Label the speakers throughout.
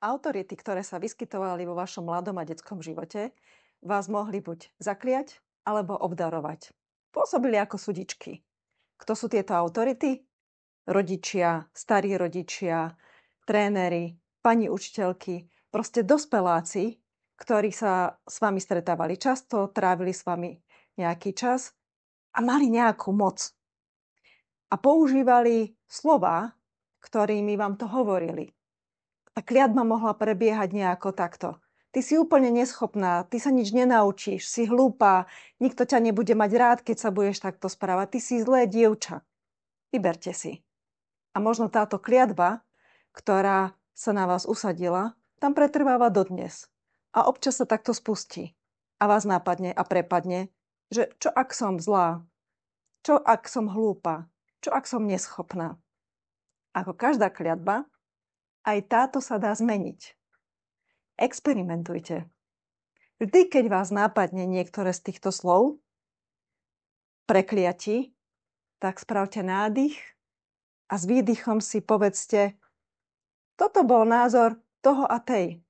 Speaker 1: Autority, ktoré sa vyskytovali vo vašom mladom a detskom živote, vás mohli buď zakliať, alebo obdarovať. Pôsobili ako sudičky. Kto sú tieto autority? Rodičia, starí rodičia, tréneri, pani učiteľky, proste dospeláci, ktorí sa s vami stretávali často, trávili s vami nejaký čas a mali nejakú moc. A používali slová, ktorými vám to hovorili. Tá kliatba mohla prebiehať nejako takto. Ty si úplne neschopná, ty sa nič nenaučíš, si hlúpa, nikto ťa nebude mať rád, keď sa budeš takto správať, ty si zlé dievča. Vyberte si. A možno táto kliatba, ktorá sa na vás usadila, tam pretrváva dodnes. A občas sa takto spustí. A vás nápadne a prepadne, že čo ak som zlá? Čo ak som hlúpa? Čo ak som neschopná? Ako každá kliatba, aj táto sa dá zmeniť. Experimentujte. Vždy, keď vás nápadne niektoré z týchto slov, prekliati, tak spravte nádych a s výdychom si povedzte: toto bol názor toho a tej.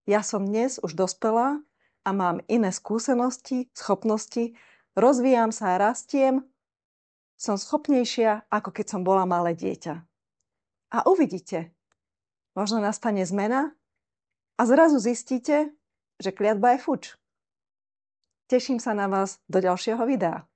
Speaker 1: Ja som dnes už dospelá a mám iné skúsenosti, schopnosti, rozvíjam sa a rastiem, som schopnejšia, ako keď som bola malé dieťa. A uvidíte, možno nastane zmena a zrazu zistíte, že kliatba je fuč. Teším sa na vás do ďalšieho videa.